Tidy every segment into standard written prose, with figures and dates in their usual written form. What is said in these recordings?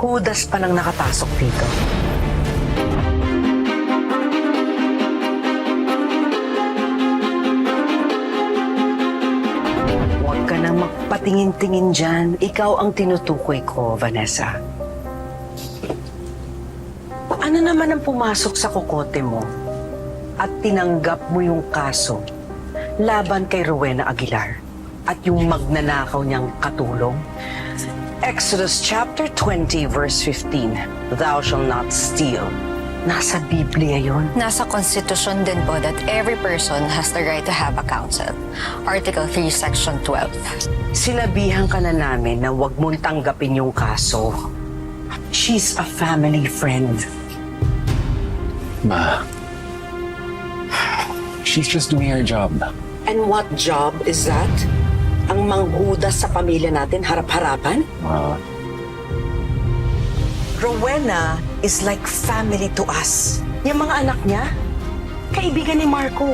Judas pa lang nakapasok dito. Huwag ka nang magpatingin-tingin dyan. Ikaw ang tinutukoy ko, Vanessa. Ano naman ang pumasok sa kokote mo at tinanggap mo yung kaso laban kay Rowena Aguilar at yung magnanakaw niyang katulong? Exodus chapter 20 verse 15, Thou shalt not steal. Nasa Biblia yon. Nasa konstitusyon din po that every person has the right to have a counsel. Article 3, Section 12. Sinabihan ka na namin na huwag mong tanggapin yung kaso. She's a family friend. Ma, she's just doing her job. And what job is that? Ang manghudas sa pamilya natin harap-harapan? Ma, Rowena is like family to us. Yung mga anak niya, kaibigan ni Marco.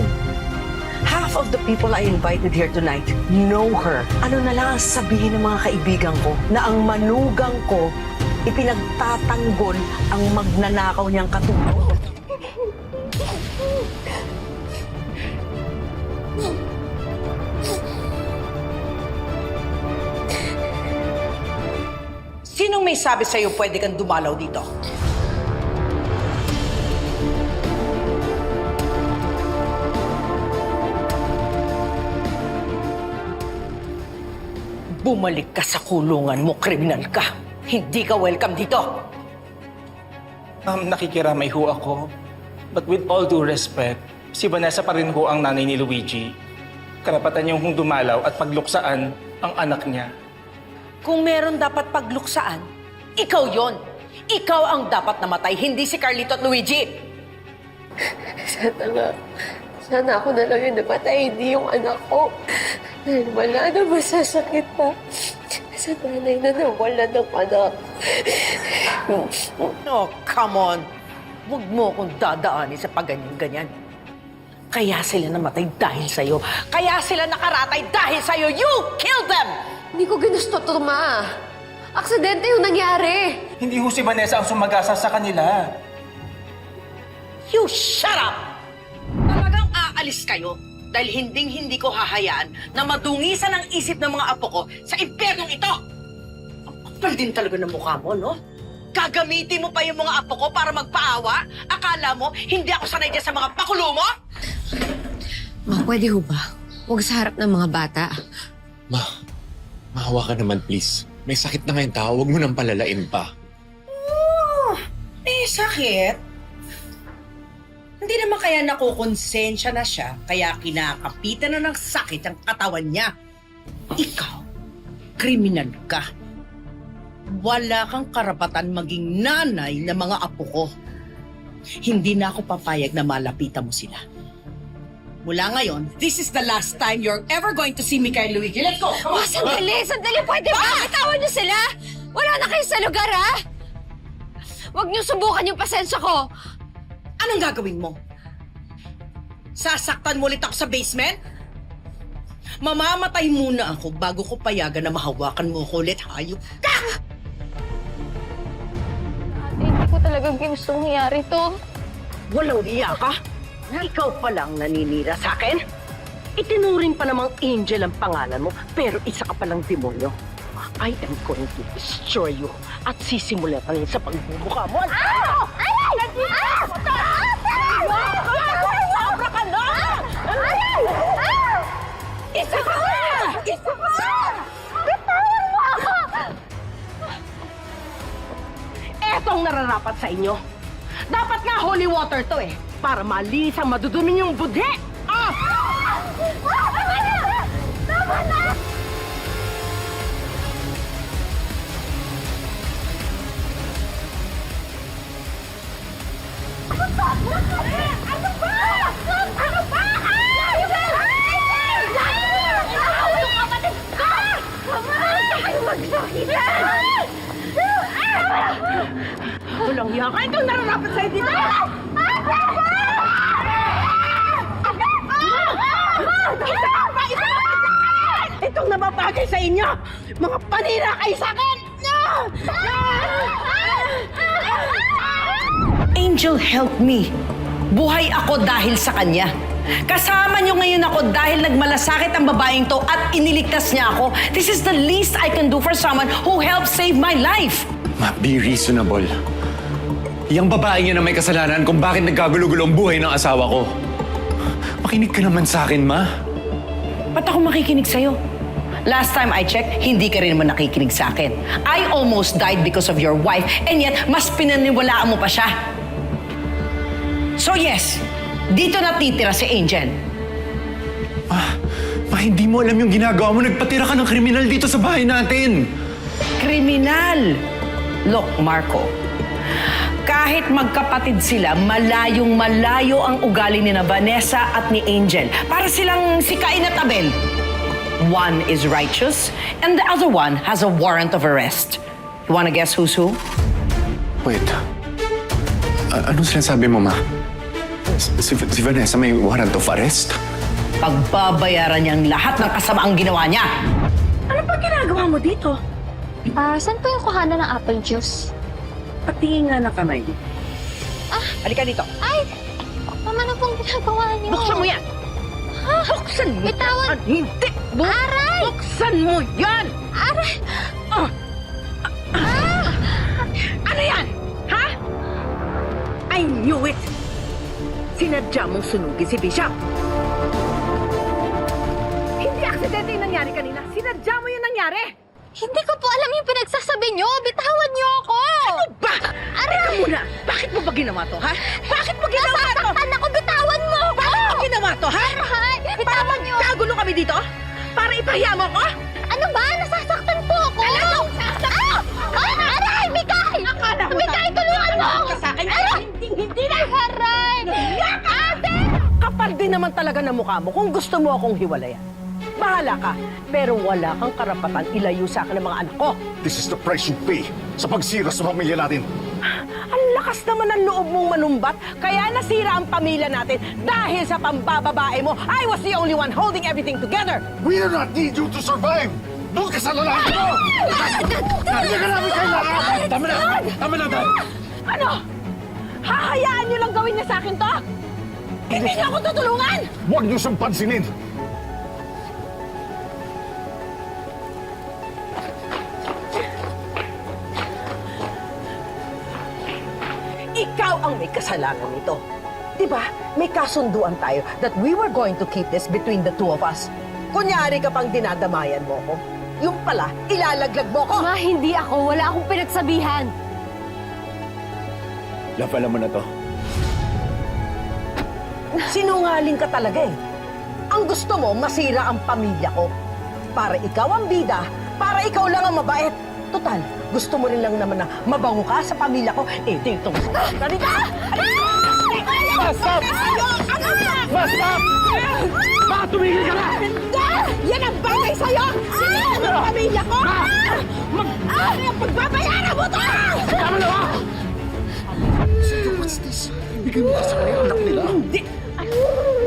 Half of the people I invited here tonight know her. Ano na lang ang sabihin ng mga kaibigan ko na ang manugang ko ipinagtatanggol ang magnanakaw niyang katulong. Sinong may sabi sa'yo pwede kang dumalaw dito? Bumalik ka sa kulungan mo, kriminal ka. Hindi ka welcome dito. Nakikiramay ho ako. But with all due respect, si Vanessa pa rin ho ang nanay ni Luigi. Karapatan niyong hong dumalaw at pagluksaan ang anak niya. Kung meron dapat pagluksaan, ikaw yon. Ikaw ang dapat namatay, hindi si Carlito at Luigi. Sana nga. Sana ako na lang yung napatay, hindi yung anak ko. Dahil wala na masasakit pa sa nanay na nawala ng anak. Oh, come on. Huwag mo akong dadaanin sa pagganyan-ganyan. Kaya sila namatay dahil sa'yo. Kaya sila nakaratay dahil sa'yo. You killed them! Hindi ko ginusto to, Ma. Aksidente yung nangyari. Hindi ho si Vanessa ang sumagasa sa kanila. You shut up! Talagang aalis kayo dahil hinding-hindi ko hahayaan na madungisan ang isip ng mga apo ko sa impyernong ito! Ang kapal din talaga ng mukha mo, no? Gagamitin mo pa yung mga apo ko para magpaawa? Akala mo, hindi ako sanay dyan sa mga pakulo mo? Ma, pwede ho ba? Huwag sa harap ng mga bata. ma, mahawa ka naman please. May sakit na ngayon tao, huwag mo nang palalain pa. May sakit? Hindi naman kaya nakukonsensya na siya, kaya kinakapitan na ng sakit ang katawan niya. Ikaw, kriminal ka. Wala kang karapatan maging nanay ng mga apo ko. Hindi na ako papayag na malapitan mo sila. Mula ngayon, this is the last time you're ever going to see me kay Luigi. Let's go! Come on! Sandali! Sandali! Pwede ba? Bitawan niyo sila! Wala na kayo sa lugar, ha? Huwag niyo subukan yung pasensya ko. Anong gagawin mo? Sasaktan mo ulit ako sa basement? Mamamatay muna ako bago ko payagan na mahawakan mo ako ulit, hayop ka! Ate, hindi ko talaga gustong nangyari to. Walang iya ka? Ikaw pa lang naninira sa akin? Itinuring pa namang Angel ang pangalan mo, pero isa ka palang demonyo. I am going to destroy you at sisimulan ka rin sa pagbubuka mo. Ano? Ay! Sobra ka na! Isa ka! Isa ka! Bitawan mo ako! Etong nararapat sa inyo. Dapat nga holy water to eh, para malinis ang madudumi yung budhe! Ah! Tama na! Tama na! Ano ba? Ano ba? Ano ba? Yung kapatid ko! Kayo magsakita! Walang hiya ka! Ikaw nararapat sa'yo dito! Itong nababagay sa inyo! Mga panira kayo sa akin! No! Angel, help me. Buhay ako dahil sa kanya. Kasama niyo ngayon ako dahil nagmalasakit ang babaeng to at iniligtas niya ako. This is the least I can do for someone who helped save my life. Ma, be reasonable. Yang babae niya na may kasalanan kung bakit nagkagulo-gulo ang buhay ng asawa ko. Makinig ka naman sa akin, Ma. Ba't ako makikinig sa'yo? Last time I checked, hindi ka rin naman nakikinig sa akin. I almost died because of your wife, and yet mas pinaniwalaan mo pa siya. So yes, dito natitira si Angel. Ma, hindi mo alam yung ginagawa mo. Nagpatira ka ng kriminal dito sa bahay natin. Kriminal! Look, Marco, kahit magkapatid sila, malayong-malayo ang ugali ni na Vanessa at ni Angel. Para silang si Cain at Abel. One is righteous, and the other one has a warrant of arrest. You wanna guess who's who? Wait. Anong sinasabi mo, Ma? Si Vanessa may warrant of arrest? Pagbabayaran niya ang lahat ng kasamaang ginawa niya. Ano ba ginagawa mo dito? Saan po yung kuhanan ng apple juice? Patingin nga na kamay. Halika dito. Ay! Mama, ano pong ginagawa niyo? Buksan mo yan! Buksan mo! Bitawan! Hindi! Aray! Buksan mo yan! Aray! Ano yan? Ha? I knew it! Sinadya mong sunugin si Bishop. Hindi aksidente yung nangyari kanina. Sinadya mo yung nangyari. Hindi ko po alam yung pinagsasabi niyo. Bitawan niyo ako! Ano ba? Aray! Teka muna. Bakit mo ba ginawa to, ha? Bakit mo ginawa to? Nasasaktan ako! Bitawan mo ako! Bakit mo ginawa to, ha? Aray! Para Bitawan niyo! magkagulo kami dito? Para ipahiya mo ko? Ano ba? Nasasaktan po ako! Talagang sasaktan? Aray! Mikay! Akala mo Mikay, tulungan mo! ka sa akin? Aray! Hindi na! Aray! Ate! Kapal din naman talaga ng mukha mo kung gusto mo akong hiwalayan. Bahala ka, pero wala kang karapatan ilayo sa akin ng mga anak ko. This is the price you pay sa pagsira sa pamilya natin. Ang lakas naman ng loob mong manumbat, kaya nasira ang pamilya natin dahil sa pambababae mo. I was the only one holding everything together. We do not need you to survive! Doon ka sa lalaki mo! Hindi ka namin kailangan! Tama na! Tama na, Dad! Ano? Hahayaan niyo lang gawin niya sa akin to? Hindi niyo ako tutulungan! Huwag niyo siyang pansinin! Ikaw ang may kasalanan nito. Diba, may kasunduan tayo that we were going to keep this between the two of us. Kunyari ka pang dinadamayan mo ko. Yung pala, ilalaglag mo ko. Ma, hindi ako. Wala akong pinagsabihan. Love, alam mo na to. Sinungaling ka talaga eh. Ang gusto mo, masira ang pamilya ko. Para ikaw ang bida, para ikaw lang ang mabait. Total, gusto mo rin lang naman na mabango ka sa pamilya ko. Eh, dito. Halika! Basta! Basta! Bakit tumigil ka na? Hindi! Yan ang bagay sa'yo! Sinira ang pamilya ko! Pagbabayaran mo to! Tama na ba? What's this? Bigyan mo kasi kaya anak nila. Hindi!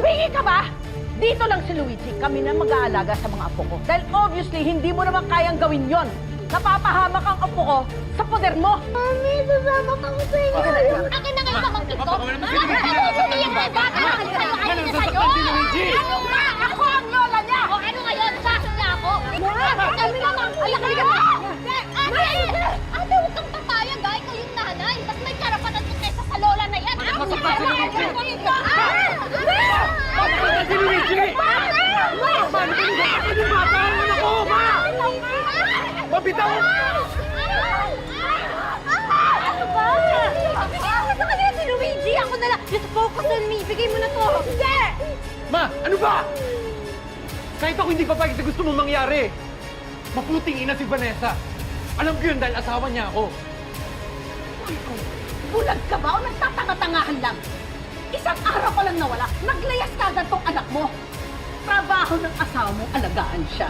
Bingi ka ba? Dito lang si Luigi. Kami na mag-aalaga sa mga apo ko. Dahil obviously, hindi mo naman kayang gawin yon. Napapahamak ang apo ko sa poder mo. Mami, sasama ka ko sa inyo. Akin na ngayon pamangkin ko. Sasabihin mo, bata ka sa'yo, ayaw niya sa'yo. Ano nga? Ako ang lola niya. O ano ngayon? Sasaya ako. Sabi naman, halika mo. Ate, huwag kang papayag, ha? Ikaw yung nanay. Tapos may karapatan ko kesa sa lola na yan. Ako si Mabitaw! Ano ba? Bigyan mo sa kanya si Luigi. Ako na lang. Just focus on me. Bigay mo na to. Hindi! Ma, ano ba? Kahit ako hindi papayag sa gusto mong mangyari. Maputing ina si Vanessa. Alam ko yun dahil asawa niya ako. Bulag ka ba o nagtatanga-tangahan lang? Isang araw pa lang nawala, naglayas ka agad tong anak mo. Trabaho ng asawa mo, alagaan siya.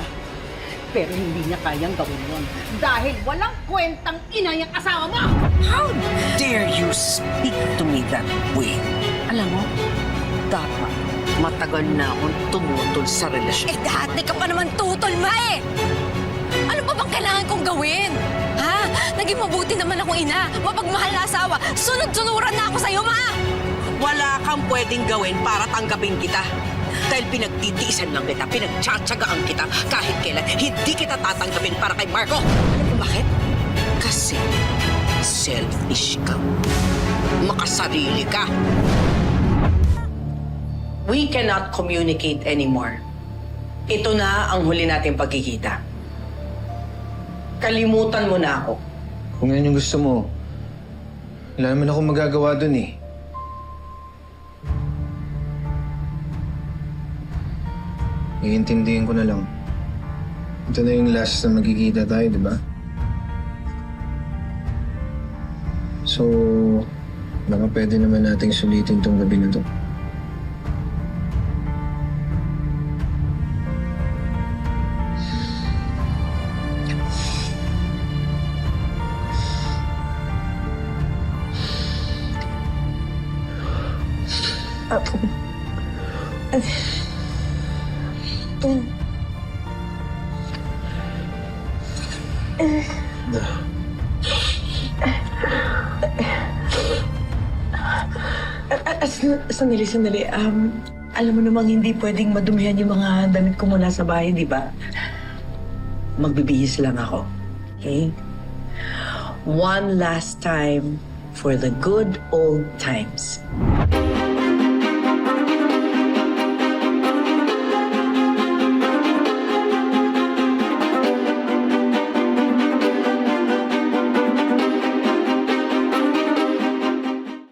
Pero hindi niya kayang gawin yon dahil walang kwentang ina yung asawa mo! How dare you speak to me that way? Alam mo, dapat matagal na akong tumutol sa relasyon. Eh, dati ka pa naman tutol, ma eh! Ano Ano pa bang kailangan kong gawin? Ha? Naging mabuti naman akong ina, mapagmahal na asawa. Sunod-sunuran na ako sa'yo, ma! Wala kang pwedeng gawin para tanggapin kita. Dahil pinagtitiisan lang kita, pinagtsatsagaan kita, kahit kailan hindi kita tatanggapin para kay Marco. Alam mo bakit? Kasi selfish ka. Makasarili ka. We cannot communicate anymore. Ito na ang huli nating pagkikita. Kalimutan mo na ako. Kung yan yung gusto mo, wala naman akong magagawa dun eh. Iintindihin ko na lang. Ito na yung last na magkikita tayo, di ba? So, baka pwede naman nating sulitin tong gabi na to. Sandali. Alam mo namang hindi pwedeng madumihan yung mga damit ko mula sa bahay, di ba? Magbibihis lang ako. Okay? One last time for the good old times.